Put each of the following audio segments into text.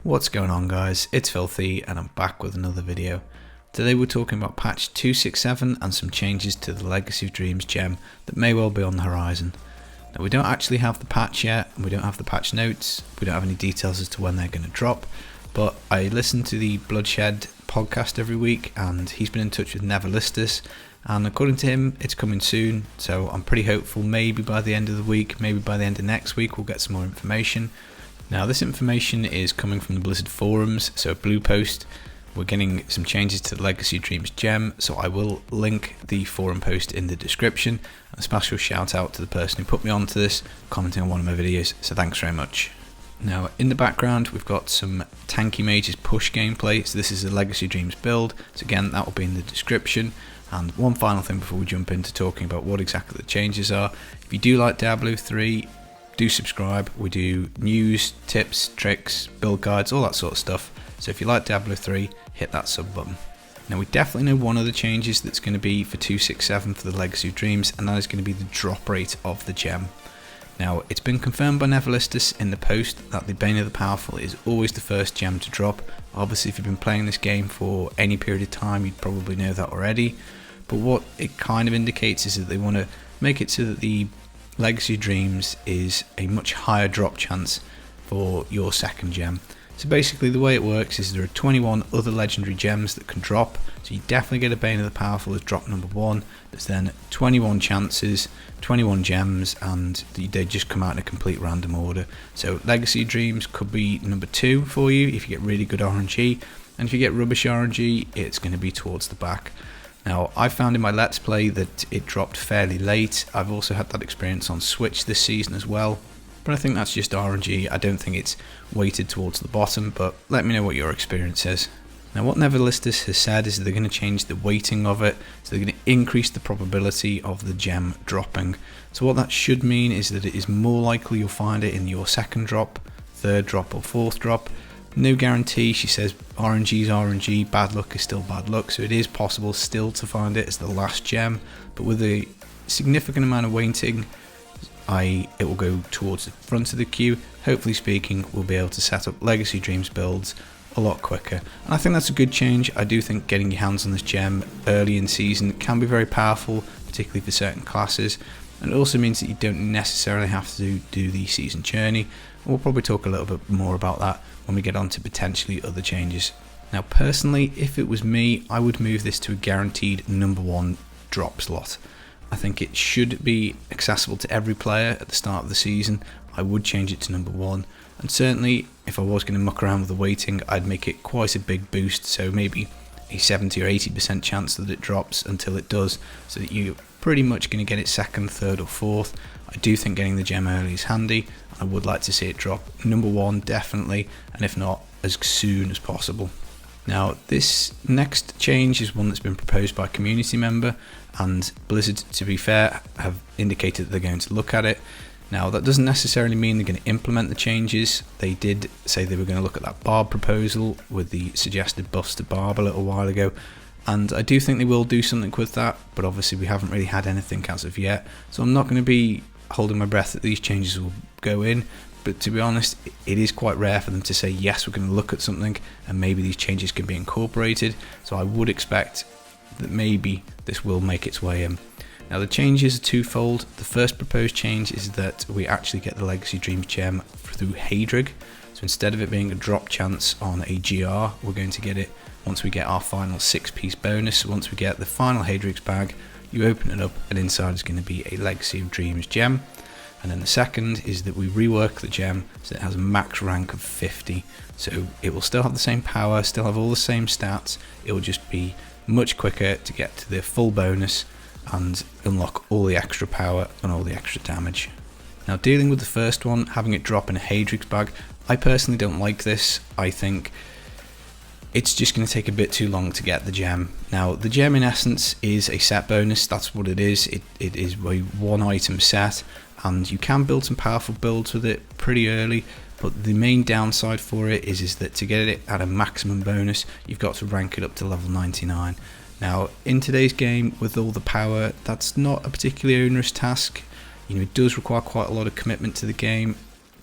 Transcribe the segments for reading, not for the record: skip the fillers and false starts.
What's going on, guys? It's Filthy and I'm back with another video. Today we're talking about patch 267 and some changes to the Legacy of Dreams gem that may well be on the horizon. Now, we don't actually have the patch yet, and we don't have the patch notes, we don't have any details as to when they're going to drop, but I listen to the Bloodshed podcast every week and he's been in touch with Neverlistus, and according to him it's coming soon, so I'm pretty hopeful maybe by the end of the week, maybe by the end of next week we'll get some more information. Now, this information is coming from the Blizzard forums, so Blue Post. We're getting some changes to the Legacy of Dreams gem, so I will link the forum post in the description. A special shout out to the person who put me onto this, commenting on one of my videos, so thanks very much. Now, in the background we've got some Tanky Mages push gameplay, so this is a Legacy of Dreams build, so again that will be in the description. And one final thing before we jump into talking about what exactly the changes are: if you do like Diablo 3, do subscribe. We do news, tips, tricks, build guides, all that sort of stuff. So if you like Diablo 3, hit that sub button. Now, we definitely know one of the changes that's going to be for 267 for the Legacy of Dreams, and that is going to be the drop rate of the gem. Now, it's been confirmed by Neverlistus in the post that the Bane of the Powerful is always the first gem to drop. Obviously, if you've been playing this game for any period of time, you'd probably know that already. But what it kind of indicates is that they want to make it so that the Legacy of Dreams is a much higher drop chance for your second gem. So basically the way it works is there are 21 other legendary gems that can drop, so you definitely get a Bane of the Powerful as drop number 1. There's then 21 chances, 21 gems, and they just come out in a complete random order. So Legacy of Dreams could be number 2 for you if you get really good RNG, and if you get rubbish RNG, it's going to be towards the back. Now, I found in my Let's Play that it dropped fairly late. I've also had that experience on Switch this season as well, but I think that's just RNG. I don't think it's weighted towards the bottom, but let me know what your experience is. Now, what Neverlistus has said is that they're going to change the weighting of it, so they're going to increase the probability of the gem dropping. So what that should mean is that it is more likely you'll find it in your second drop, third drop or fourth drop. No guarantee. She says RNG is RNG, bad luck is still bad luck, so it is possible still to find it as the last gem, but with a significant amount of weighting, it will go towards the front of the queue. Hopefully speaking, we'll be able to set up Legacy Dreams builds a lot quicker, and I think that's a good change. I do think getting your hands on this gem early in season can be very powerful, particularly for certain classes, and it also means that you don't necessarily have to do the season journey. We'll probably talk a little bit more about that when we get on to potentially other changes. Now, personally, if it was me, I would move this to a guaranteed number 1 drop slot. I think it should be accessible to every player at the start of the season. I would change it to number 1, and certainly if I was going to muck around with the weighting, I'd make it quite a big boost, so maybe a 70 or 80% chance that it drops until it does, so that you're pretty much going to get it second, third or fourth. I do think getting the gem early is handy. I would like to see it drop number 1 definitely, and if not, as soon as possible. Now, this next change is one that's been proposed by a community member, and Blizzard, to be fair, have indicated that they're going to look at it. Now, that doesn't necessarily mean they're going to implement the changes. They did say they were going to look at that Barb proposal with the suggested buffs to Barb a little while ago, and I do think they will do something with that, but obviously we haven't really had anything as of yet, so I'm not going to be holding my breath that these changes will go in. But to be honest, it is quite rare for them to say yes, we're going to look at something and maybe these changes can be incorporated, so I would expect that maybe this will make its way in. Now, the changes are twofold. The first proposed change is that we actually get the Legacy Dreams gem through Hadrig, so instead of it being a drop chance on a GR, we're going to get it once we get our final 6-piece bonus. So once we get the final Hadrig's bag, you open it up and inside is going to be a Legacy of Dreams gem. And then the second is that we rework the gem so it has a max rank of 50, so it will still have the same power, still have all the same stats, it will just be much quicker to get to the full bonus and unlock all the extra power and all the extra damage. Now, dealing with the first one, having it drop in a Hadrig's bag, I personally don't like this. I think it's just going to take a bit too long to get the gem. Now, the gem in essence is a set bonus, that's what it is. It is a 1 item set, and you can build some powerful builds with it pretty early, but the main downside for it is that to get it at a maximum bonus, you've got to rank it up to level 99. Now, in today's game, with all the power, that's not a particularly onerous task. It does require quite a lot of commitment to the game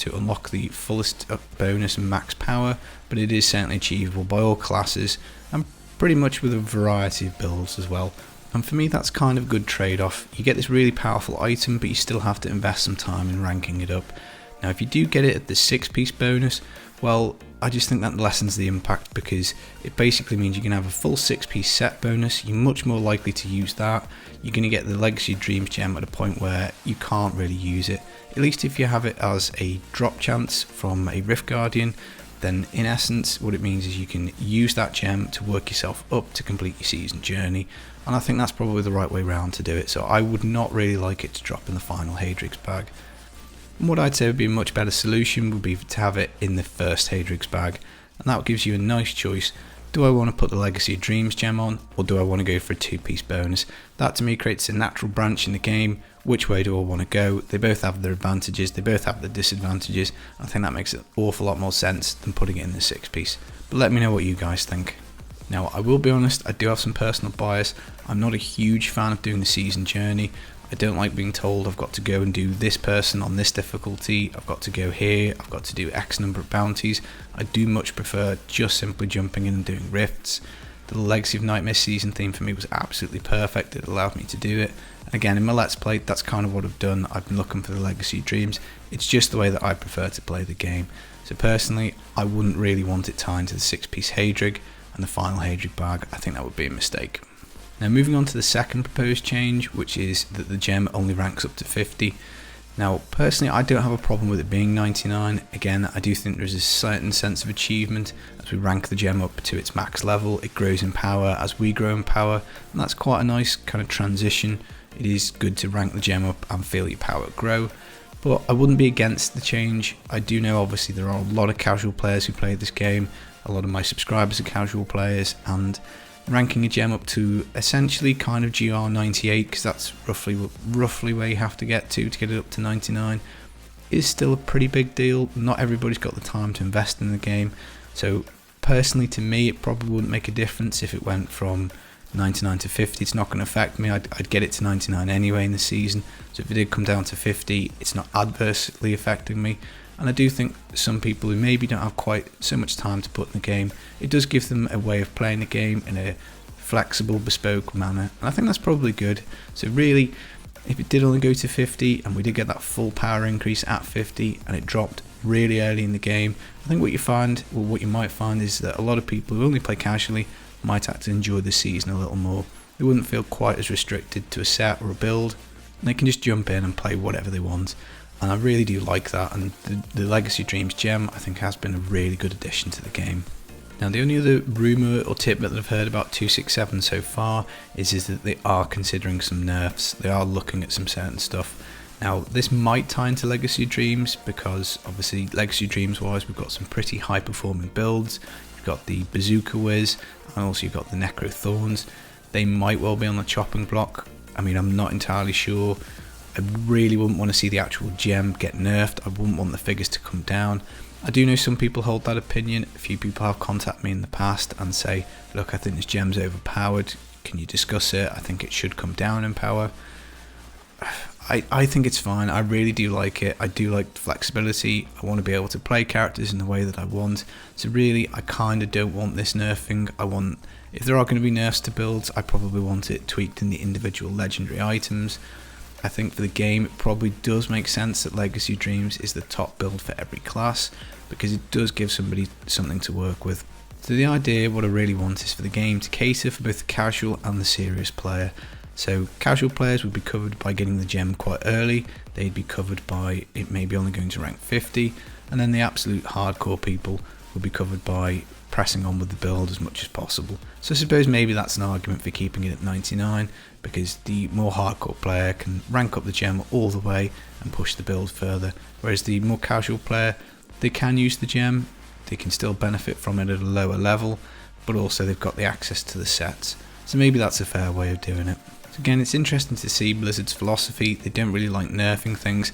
to unlock the fullest bonus and max power, but it is certainly achievable by all classes and pretty much with a variety of builds as well. And for me, that's kind of a good trade-off. You get this really powerful item, but you still have to invest some time in ranking it up. Now, if you do get it at the 6-piece bonus, well, I just think that lessens the impact, because it basically means you can have a full 6-piece set bonus. You're much more likely to use that. You're going to get the Legacy of Dreams gem at a point where you can't really use it. At least if you have it as a drop chance from a Rift Guardian, then in essence what it means is you can use that gem to work yourself up to complete your season journey, and I think that's probably the right way round to do it. So I would not really like it to drop in the final Hadrig's bag. And what I'd say would be a much better solution would be to have it in the first Hadrig's bag, and that gives you a nice choice. Do I want to put the Legacy of Dreams gem on, or do I want to go for a 2-piece bonus? That to me creates a natural branch in the game. Which way do I want to go? They both have their advantages, they both have their disadvantages. I think that makes an awful lot more sense than putting it in the 6-piece. But let me know what you guys think. Now, I will be honest, I do have some personal bias. I'm not a huge fan of doing the season journey. I don't like being told I've got to go and do this person on this difficulty, I've got to go here, I've got to do X number of bounties. I do much prefer just simply jumping in and doing rifts. The Legacy of Nightmare season theme for me was absolutely perfect. It allowed me to do it. And again, in my Let's Play, that's kind of what I've done. I've been looking for the Legacy of Dreams. It's just the way that I prefer to play the game. So personally, I wouldn't really want it tied to the 6-piece Hadrig and the final Hadrig bag. I think that would be a mistake. Now moving on to the second proposed change, which is that the gem only ranks up to 50. Now personally, I don't have a problem with it being 99. Again, I do think there's a certain sense of achievement as we rank the gem up to its max level. It grows in power as we grow in power, and that's quite a nice kind of transition. It is good to rank the gem up and feel your power grow, but I wouldn't be against the change. I do know obviously there are a lot of casual players who play this game. A lot of my subscribers are casual players, and ranking a gem up to essentially kind of GR98, because that's roughly where you have to get it up to 99, is still a pretty big deal. Not everybody's got the time to invest in the game, so personally to me it probably wouldn't make a difference if it went from 99 to 50. It's not going to affect me. I'd get it to 99 anyway in the season, so if it did come down to 50, it's not adversely affecting me. And I do think some people who maybe don't have quite so much time to put in the game, it does give them a way of playing the game in a flexible, bespoke manner, and I think that's probably good. So really, if it did only go to 50 and we did get that full power increase at 50 and it dropped really early in the game, I think what you might find is that a lot of people who only play casually might actually enjoy the season a little more. They wouldn't feel quite as restricted to a set or a build, and they can just jump in and play whatever they want. And I really do like that, and the Legacy of Dreams gem I think has been a really good addition to the game. Now the only other rumour or tidbit that I've heard about 267 so far is that they are considering some nerfs. They are looking at some certain stuff. Now this might tie into Legacy of Dreams, because obviously Legacy of Dreams wise we've got some pretty high performing builds. You've got the Bazooka Whiz, and also you've got the Necro Thorns. They might well be on the chopping block. I mean, I'm not entirely sure. I really wouldn't want to see the actual gem get nerfed. I wouldn't want the figures to come down. I do know some people hold that opinion. A few people have contacted me in the past and say, look, I think this gem's overpowered. Can you discuss it? I think it should come down in power. I think it's fine. I really do like it. I do like the flexibility. I want to be able to play characters in the way that I want. So really, I kind of don't want this nerfing. If there are going to be nerfs to builds, I probably want it tweaked in the individual legendary items. I think for the game it probably does make sense that Legacy of Dreams is the top build for every class, because it does give somebody something to work with. So the idea, what I really want, is for the game to cater for both the casual and the serious player. So casual players would be covered by getting the gem quite early, they'd be covered by it maybe only going to rank 50, and then the absolute hardcore people would be covered by pressing on with the build as much as possible. So I suppose maybe that's an argument for keeping it at 99, because the more hardcore player can rank up the gem all the way and push the build further, whereas the more casual player, they can use the gem, they can still benefit from it at a lower level, but also they've got the access to the sets. So maybe that's a fair way of doing it. So again, it's interesting to see Blizzard's philosophy. They don't really like nerfing things.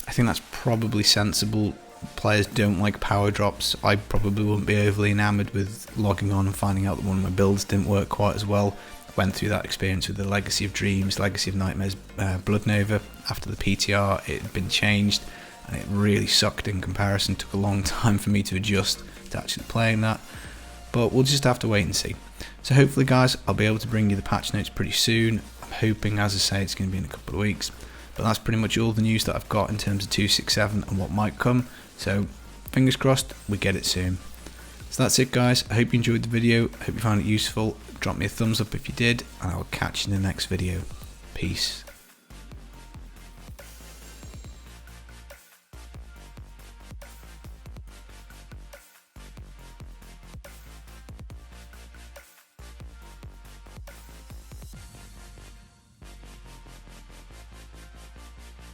I think that's probably sensible. Players don't like power drops. I probably wouldn't be overly enamoured with logging on and finding out that one of my builds didn't work quite as well. Went through that experience with the Legacy of Dreams, Legacy of Nightmares, Blood Nova. After the PTR, it had been changed, and it really sucked in comparison. It took a long time for me to adjust to actually playing that, but we'll just have to wait and see. So hopefully guys, I'll be able to bring you the patch notes pretty soon. I'm hoping, as I say, it's going to be in a couple of weeks, but that's pretty much all the news that I've got in terms of 267 and what might come, so fingers crossed we get it soon. So that's it guys, I hope you enjoyed the video, I hope you found it useful. Drop me a thumbs up if you did, and I will catch you in the next video. Peace.